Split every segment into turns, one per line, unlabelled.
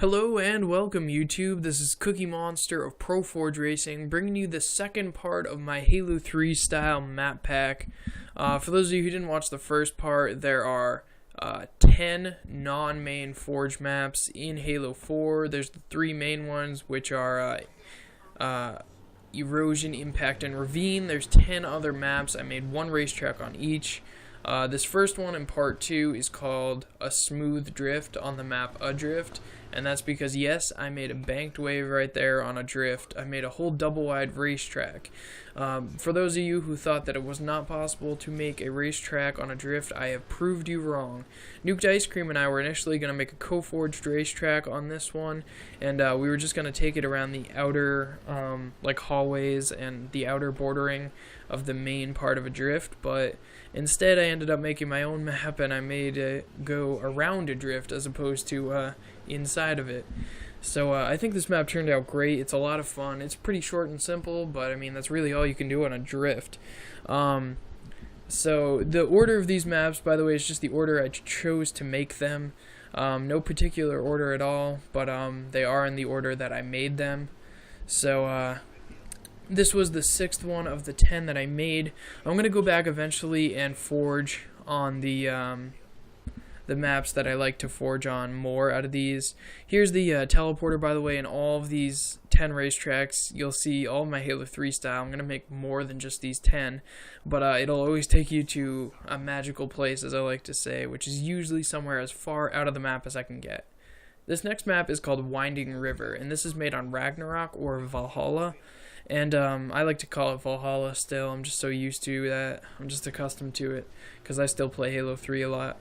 Hello and welcome YouTube, this is CookieMonster of ProForge Racing, bringing you the second part of my Halo 3 style map pack. For those of you who didn't watch the first part, there are 10 non-main Forge maps in Halo 4. There's the 3 main ones, which are Erosion, Impact, and Ravine. There's 10 other maps. I made one racetrack on each. This first one in part 2 is called A Smooth Drift on the map Adrift, and that's because, yes, I made a banked wave right there on Adrift. I made a whole double-wide racetrack. For those of you who thought that it was not possible to make a racetrack on Adrift, I have proved you wrong. Nuked Ice Cream and I were initially going to make a co-forged racetrack on this one, and we were just going to take it around the outer like hallways and the outer bordering of the main part of Adrift, but instead I ended up making my own map and I made it go around Adrift as opposed to inside of it. So I think this map turned out great. It's a lot of fun. It's pretty short and simple, but I mean that's really all you can do on Adrift. So the order of these maps, by the way, is just the order I chose to make them. No particular order at all, but they are in the order that I made them. So this was the 6th one of the 10 that I made. I'm going to go back eventually and forge on the maps that I like to forge on more out of these. Here's the teleporter, by the way. In all of these 10 racetracks, you'll see all of my Halo 3 style. I'm going to make more than just these 10, but it'll always take you to a magical place, as I like to say, which is usually somewhere as far out of the map as I can get. This next map is called Winding River, and this is made on Ragnarok or Valhalla. And I like to call it Valhalla still. I'm just so used to that. I'm just accustomed to it because I still play Halo 3 a lot.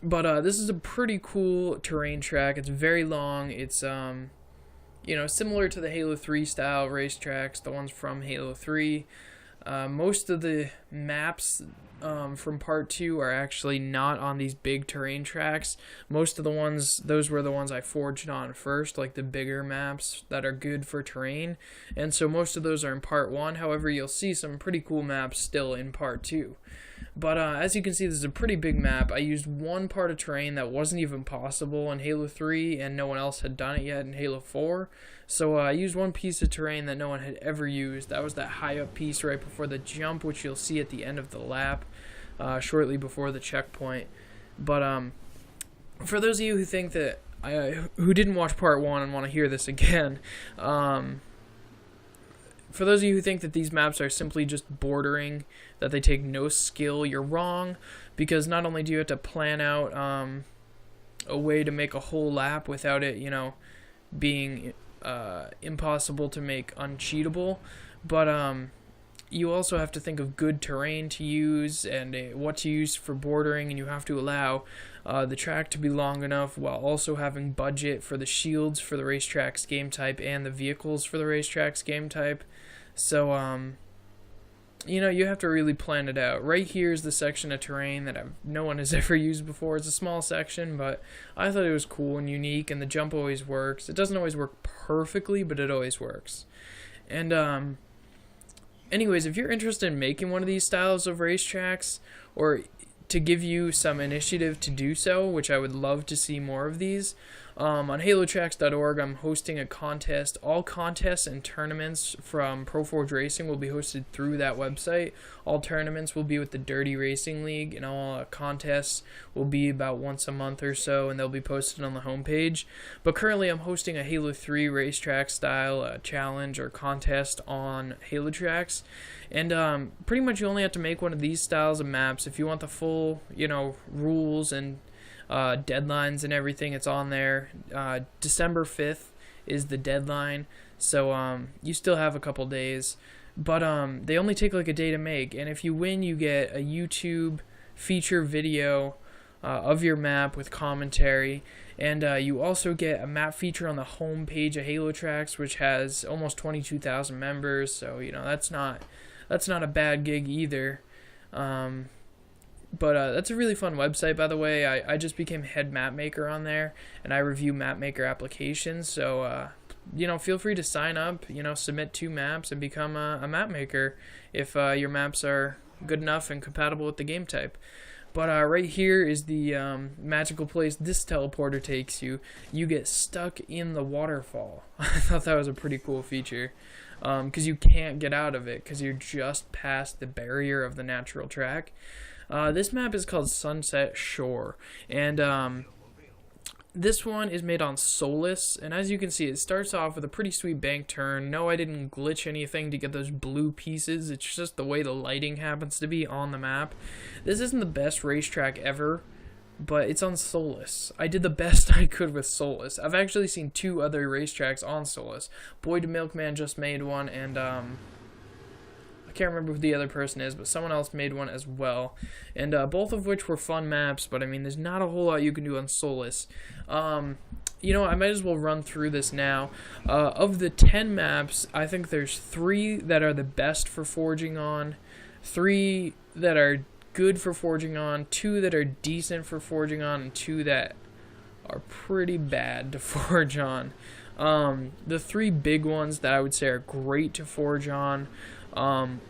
But this is a pretty cool terrain track. It's very long. It's you know, similar to the Halo 3 style racetracks, the ones from Halo 3. Most of the maps from part 2 are actually not on these big terrain tracks. Most of the ones, those were the ones I forged on first, like the bigger maps that are good for terrain. And so most of those are in part 1. However, you'll see some pretty cool maps still in part 2. But as you can see, this is a pretty big map. I used one part of terrain that wasn't even possible in Halo 3, and no one else had done it yet in Halo 4. So I used one piece of terrain that no one had ever used. That was that high up piece right before the jump, which you'll see at the end of the lap, shortly before the checkpoint. But for those of you who think that, who didn't watch part 1 and want to hear this again, for those of you who think that these maps are simply just bordering, that they take no skill, you're wrong, because not only do you have to plan out a way to make a whole lap without it, you know, being impossible to make uncheatable, but you also have to think of good terrain to use and what to use for bordering, and you have to allow the track to be long enough while also having budget for the shields for the racetrack's game type and the vehicles for the racetrack's game type. So you know, you have to really plan it out. Right here is the section of terrain that no one has ever used before. It's a small section, but I thought it was cool and unique, and the jump always works. It doesn't always work perfectly, but it always works. And anyways, if you're interested in making one of these styles of racetracks, or to give you some initiative to do so, which I would love to see more of these, on halotracks.org I'm hosting a contest. All contests and tournaments from ProForge Racing will be hosted through that website. All tournaments will be with the Dirty Racing League, and all contests will be about once a month or so, and they'll be posted on the homepage. But currently I'm hosting a Halo 3 racetrack style challenge or contest on Halotracks, and pretty much you only have to make one of these styles of maps. If you want the full, you know, rules and deadlines and everything, it's on there. December 5th is the deadline, so you still have a couple days, but they only take like a day to make, and if you win you get a YouTube feature video of your map with commentary, and you also get a map feature on the home page of Halotracks, which has almost 22,000 members, so you know that's not a bad gig either. But that's a really fun website, by the way. I just became head map maker on there, and I review map maker applications. So, you know, feel free to sign up, you know, submit 2 maps and become a map maker if your maps are good enough and compatible with the game type. But right here is the magical place this teleporter takes you. You get stuck in the waterfall. I thought that was a pretty cool feature, because you can't get out of it because you're just past the barrier of the natural track. This map is called Sunset Shore, and this one is made on Solace, and as you can see, it starts off with a pretty sweet bank turn. No, I didn't glitch anything to get those blue pieces. It's just the way the lighting happens to be on the map. This isn't the best racetrack ever, but it's on Solace. I did the best I could with Solace. I've actually seen 2 other racetracks on Solace. Boy to Milkman just made one, and I can't remember who the other person is, but someone else made one as well. And both of which were fun maps, but I mean, there's not a whole lot you can do on Solace. You know, I might as well run through this now. Of the 10 maps, I think there's 3 that are the best for forging on, 3 that are good for forging on, 2 that are decent for forging on, and 2 that are pretty bad to forge on. The 3 big ones that I would say are great to forge on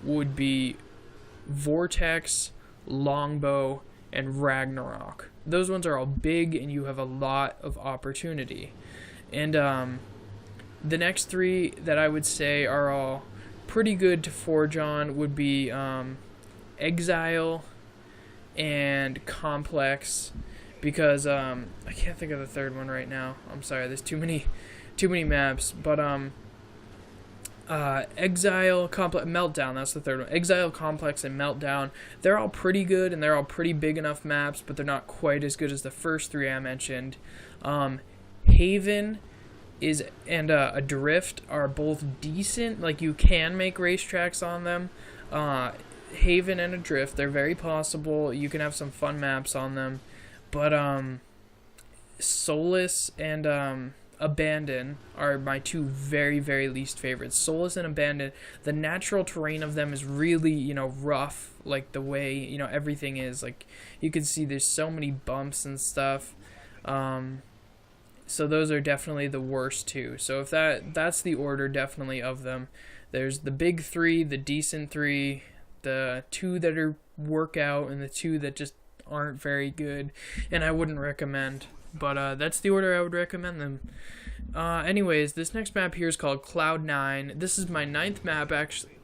would be Vortex, Longbow, and Ragnarok. Those ones are all big and you have a lot of opportunity. And the next 3 that I would say are all pretty good to forge on would be Exile and Complex, because I can't think of the third one right now. I'm sorry, there's too many maps, but Exile, Complex, Meltdown, that's the third one. Exile, Complex, and Meltdown, they're all pretty good, and they're all pretty big enough maps, but they're not quite as good as the first 3 I mentioned. Haven and Adrift are both decent, like you can make racetracks on them. Haven and Adrift, they're very possible, you can have some fun maps on them, but Solace and Abandon are my 2 very, very least favorites. Solace and Abandon, the natural terrain of them is really, you know, rough, like the way, you know, everything is. Like, you can see there's so many bumps and stuff. So those are definitely the worst 2. So if that's the order, definitely, of them. There's the big 3, the decent 3, the 2 that are workout, and the 2 that just aren't very good, and I wouldn't recommend. But that's the order I would recommend them. Anyways, this next map here is called Cloud 9. This is my 9th map, actually.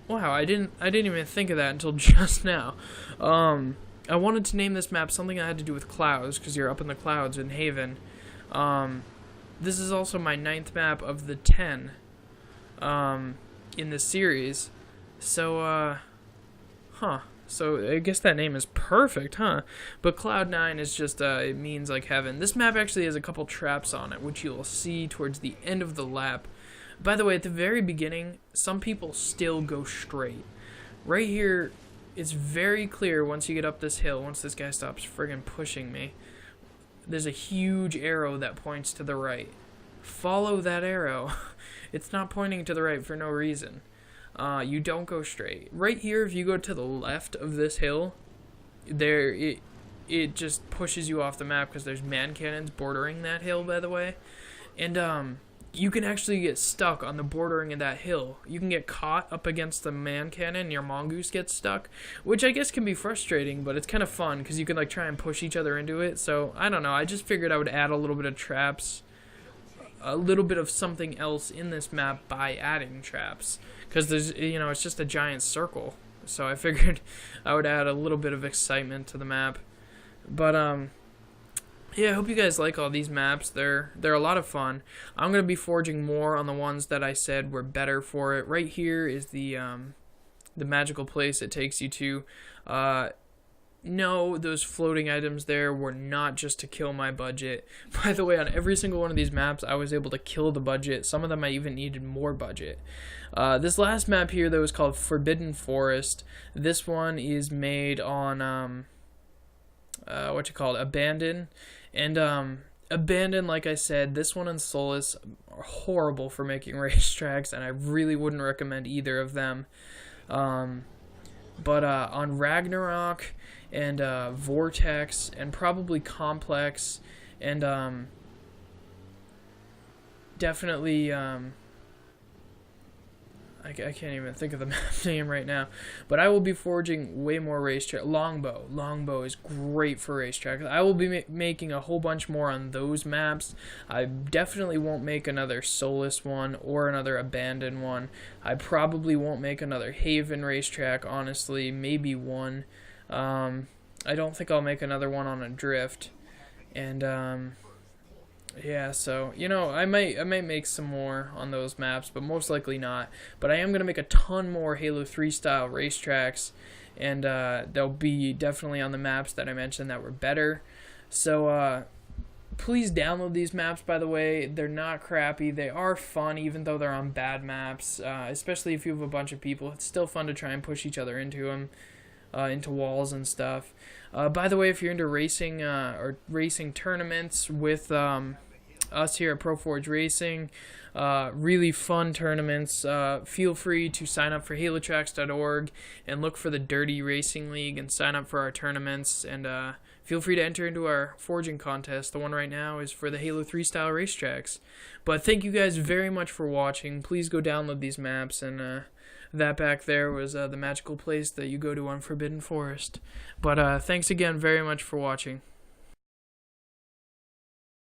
Wow, I didn't even think of that until just now. I wanted to name this map something that had to do with clouds, because you're up in the clouds in Haven. This is also my 9th map of the 10 in the series. So, So I guess that name is perfect, huh? But Cloud 9 is just, it means like heaven. This map actually has a couple traps on it, which you'll see towards the end of the lap. By the way, at the very beginning, some people still go straight. Right here, it's very clear once you get up this hill, once this guy stops friggin' pushing me, there's a huge arrow that points to the right. Follow that arrow. It's not pointing to the right for no reason. You don't go straight. Right here, if you go to the left of this hill, it just pushes you off the map because there's man cannons bordering that hill, by the way. And you can actually get stuck on the bordering of that hill. You can get caught up against the man cannon and your mongoose gets stuck, which I guess can be frustrating, but it's kind of fun because you can like try and push each other into it. So, I don't know. I just figured I would add a little bit of traps, a little bit of something else in this map by adding traps. Because there's, you know, it's just a giant circle. So I figured I would add a little bit of excitement to the map. But, yeah, I hope you guys like all these maps. They're a lot of fun. I'm going to be forging more on the ones that I said were better for it. Right here is the magical place it takes you to. No, those floating items there were not just to kill my budget. By the way, on every single one of these maps, I was able to kill the budget. Some of them I even needed more budget. This last map here, though, is called Forbidden Forest. This one is made on, Abandon. And, Abandon, like I said, this one and Solace are horrible for making racetracks, and I really wouldn't recommend either of them. But on Ragnarok and Vortex and probably Complex and definitely I can't even think of the map name right now, but I will be forging way more racetrack. Longbow is great for racetrack. I will be making a whole bunch more on those maps. I definitely won't make another Solace one or another abandoned one. I probably won't make another Haven racetrack, honestly, maybe one. I don't think I'll make another one on Adrift, and yeah, so, you know, I might make some more on those maps, but most likely not. But I am going to make a ton more Halo 3 style racetracks, and they'll be definitely on the maps that I mentioned that were better. So please download these maps, by the way. They're not crappy. They are fun, even though they're on bad maps, especially if you have a bunch of people. It's still fun to try and push each other into them. Into walls and stuff. By the way, if you're into racing or racing tournaments with us here at ProForge Racing, really fun tournaments, feel free to sign up for halotracks.org and look for the Dirty Racing League and sign up for our tournaments, and feel free to enter into our forging contest. The one right now is for the Halo 3 style racetracks. But thank you guys very much for watching. Please go download these maps, and that back there was the magical place that you go to on Forbidden Forest. But thanks again very much for watching.